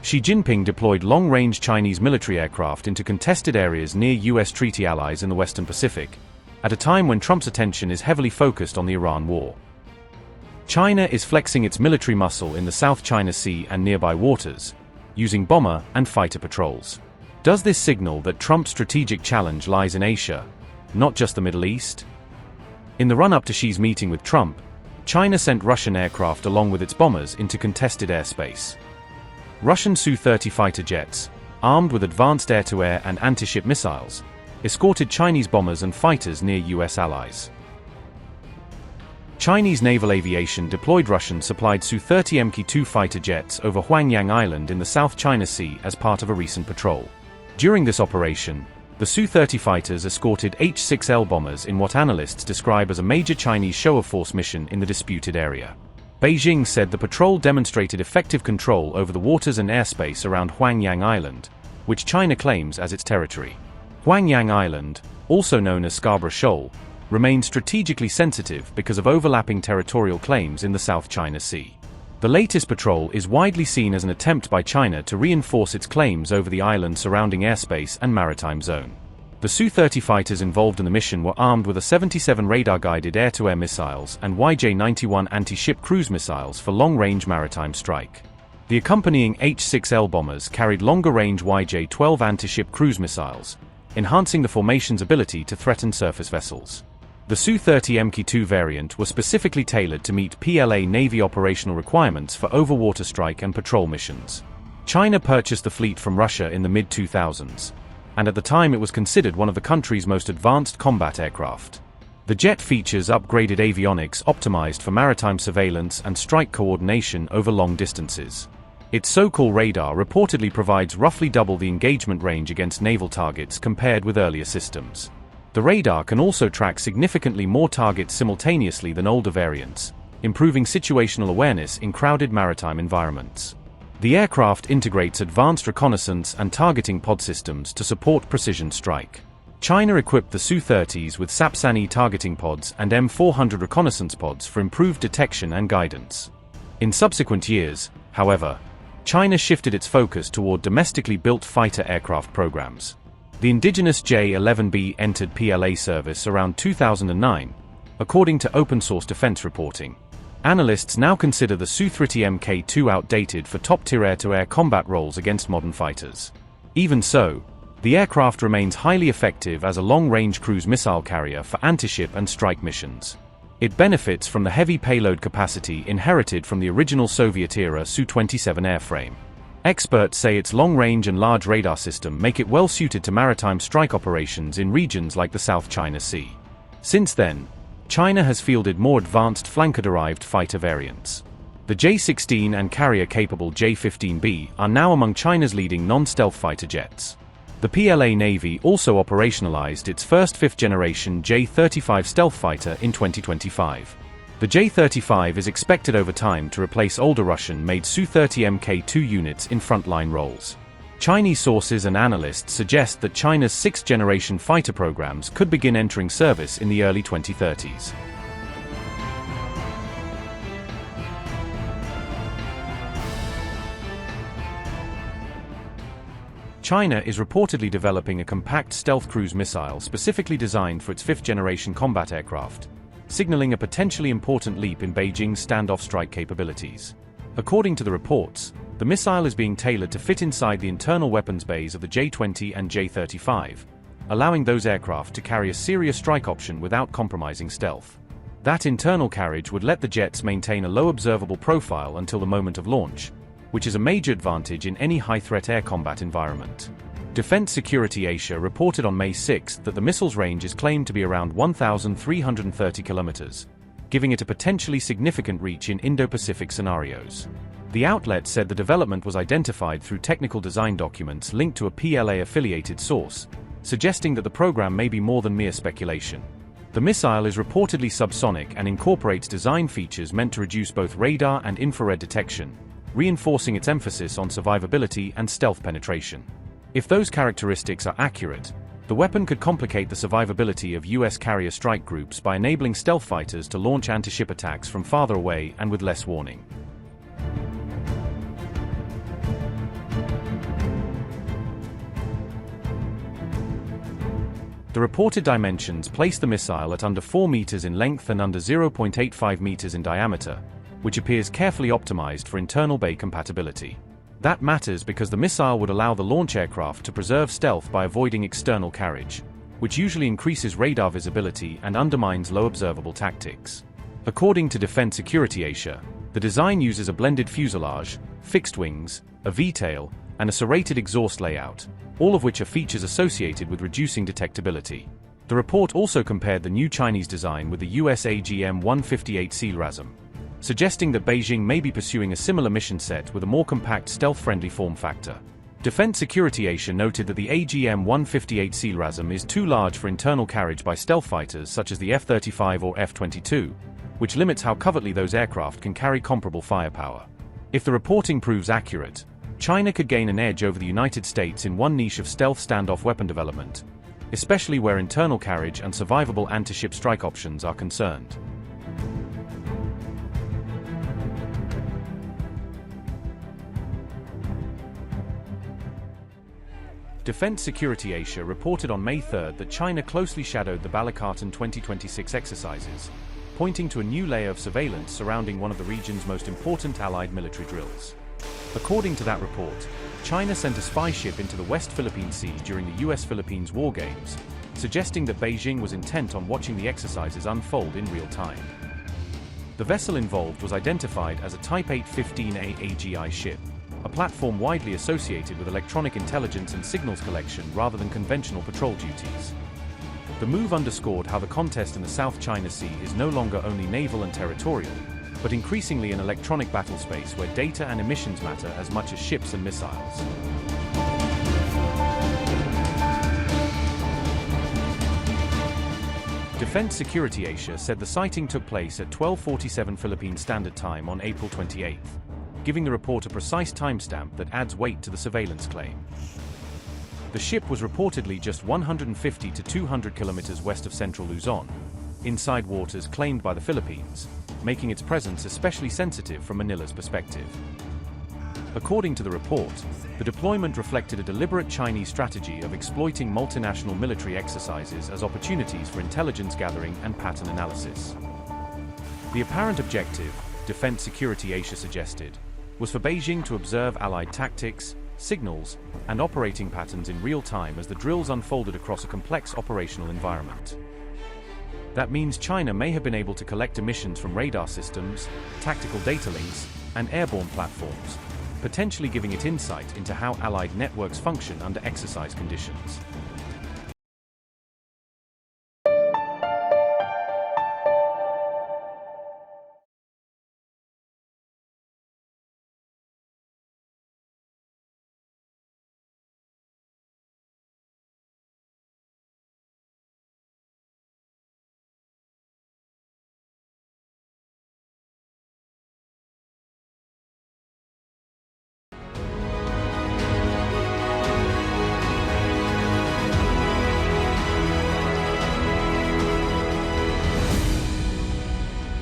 Xi Jinping deployed long-range Chinese military aircraft into contested areas near U.S. treaty allies in the Western Pacific, at a time when Trump's attention is heavily focused on the Iran war. China is flexing its military muscle in the South China Sea and nearby waters, using bomber and fighter patrols. Does this signal that Trump's strategic challenge lies in Asia, not just the Middle East? In the run-up to Xi's meeting with Trump, China sent Russian aircraft along with its bombers into contested airspace. Russian Su-30 fighter jets, armed with advanced air-to-air and anti-ship missiles, escorted Chinese bombers and fighters near U.S. allies. Chinese naval aviation deployed Russian-supplied Su-30MK2 fighter jets over Huangyan Island in the South China Sea as part of a recent patrol. During this operation, the Su-30 fighters escorted H-6L bombers in what analysts describe as a major Chinese show-of-force mission in the disputed area. Beijing said the patrol demonstrated effective control over the waters and airspace around Huangyan Island, which China claims as its territory. Huangyan Island, also known as Scarborough Shoal, remains strategically sensitive because of overlapping territorial claims in the South China Sea. The latest patrol is widely seen as an attempt by China to reinforce its claims over the island's surrounding airspace and maritime zone. The Su-30 fighters involved in the mission were armed with A-77 radar-guided air-to-air missiles and YJ-91 anti-ship cruise missiles for long-range maritime strike. The accompanying H-6L bombers carried longer-range YJ-12 anti-ship cruise missiles, enhancing the formation's ability to threaten surface vessels. The Su-30MK2 variant was specifically tailored to meet PLA Navy operational requirements for overwater strike and patrol missions. China purchased the fleet from Russia in the mid-2000s, and at the time it was considered one of the country's most advanced combat aircraft. The jet features upgraded avionics optimized for maritime surveillance and strike coordination over long distances. Its so-called radar reportedly provides roughly double the engagement range against naval targets compared with earlier systems. The radar can also track significantly more targets simultaneously than older variants, improving situational awareness in crowded maritime environments. The aircraft integrates advanced reconnaissance and targeting pod systems to support precision strike. China equipped the Su-30s with Sapsan-E targeting pods and M400 reconnaissance pods for improved detection and guidance. In subsequent years, however, China shifted its focus toward domestically built fighter aircraft programs. The indigenous J-11B entered PLA service around 2009, according to open-source defense reporting. Analysts now consider the Su-30MK2 outdated for top-tier air-to-air combat roles against modern fighters. Even so, the aircraft remains highly effective as a long-range cruise missile carrier for anti-ship and strike missions. It benefits from the heavy payload capacity inherited from the original Soviet-era Su-27 airframe. Experts say its long-range and large radar system make it well-suited to maritime strike operations in regions like the South China Sea. Since then, China has fielded more advanced flanker-derived fighter variants. The J-16 and carrier-capable J-15B are now among China's leading non-stealth fighter jets. The PLA Navy also operationalized its first fifth-generation J-35 stealth fighter in 2025. The J-35 is expected over time to replace older Russian-made Su-30MK2 units in frontline roles. Chinese sources and analysts suggest that China's sixth-generation fighter programs could begin entering service in the early 2030s. China is reportedly developing a compact stealth cruise missile specifically designed for its fifth-generation combat aircraft, signaling a potentially important leap in Beijing's standoff strike capabilities. According to the reports, the missile is being tailored to fit inside the internal weapons bays of the J-20 and J-35, allowing those aircraft to carry a serious strike option without compromising stealth. That internal carriage would let the jets maintain a low observable profile until the moment of launch, which is a major advantage in any high-threat air combat environment. Defense Security Asia reported on May 6 that the missile's range is claimed to be around 1,330 kilometers, giving it a potentially significant reach in Indo-Pacific scenarios. The outlet said the development was identified through technical design documents linked to a PLA-affiliated source, suggesting that the program may be more than mere speculation. The missile is reportedly subsonic and incorporates design features meant to reduce both radar and infrared detection, reinforcing its emphasis on survivability and stealth penetration. If those characteristics are accurate, the weapon could complicate the survivability of U.S. carrier strike groups by enabling stealth fighters to launch anti-ship attacks from farther away and with less warning. The reported dimensions place the missile at under 4 meters in length and under 0.85 meters in diameter, which appears carefully optimized for internal bay compatibility. That matters because the missile would allow the launch aircraft to preserve stealth by avoiding external carriage, which usually increases radar visibility and undermines low observable tactics. According to Defense Security Asia, the design uses a blended fuselage, fixed wings, a V-tail, and a serrated exhaust layout, all of which are features associated with reducing detectability. The report also compared the new Chinese design with the US AGM-158C LRASM, suggesting that Beijing may be pursuing a similar mission set with a more compact stealth-friendly form factor. Defense Security Asia noted that the AGM-158C LRASM is too large for internal carriage by stealth fighters such as the F-35 or F-22, which limits how covertly those aircraft can carry comparable firepower. If the reporting proves accurate, China could gain an edge over the United States in one niche of stealth standoff weapon development, especially where internal carriage and survivable anti-ship strike options are concerned. Defense Security Asia reported on May 3 that China closely shadowed the Balikatan 2026 exercises, pointing to a new layer of surveillance surrounding one of the region's most important allied military drills. According to that report, China sent a spy ship into the West Philippine Sea during the US-Philippines War Games, suggesting that Beijing was intent on watching the exercises unfold in real time. The vessel involved was identified as a Type 815A AGI ship, a platform widely associated with electronic intelligence and signals collection rather than conventional patrol duties. The move underscored how the contest in the South China Sea is no longer only naval and territorial, but increasingly an electronic battlespace where data and emissions matter as much as ships and missiles. Defense Security Asia said the sighting took place at 12:47 Philippine Standard Time on April 28, giving the report a precise timestamp that adds weight to the surveillance claim. The ship was reportedly just 150 to 200 kilometers west of central Luzon, inside waters claimed by the Philippines, making its presence especially sensitive from Manila's perspective. According to the report, the deployment reflected a deliberate Chinese strategy of exploiting multinational military exercises as opportunities for intelligence gathering and pattern analysis. The apparent objective, Defense Security Asia suggested, was for Beijing to observe Allied tactics, signals, and operating patterns in real time as the drills unfolded across a complex operational environment. That means China may have been able to collect emissions from radar systems, tactical data links, and airborne platforms, potentially giving it insight into how Allied networks function under exercise conditions.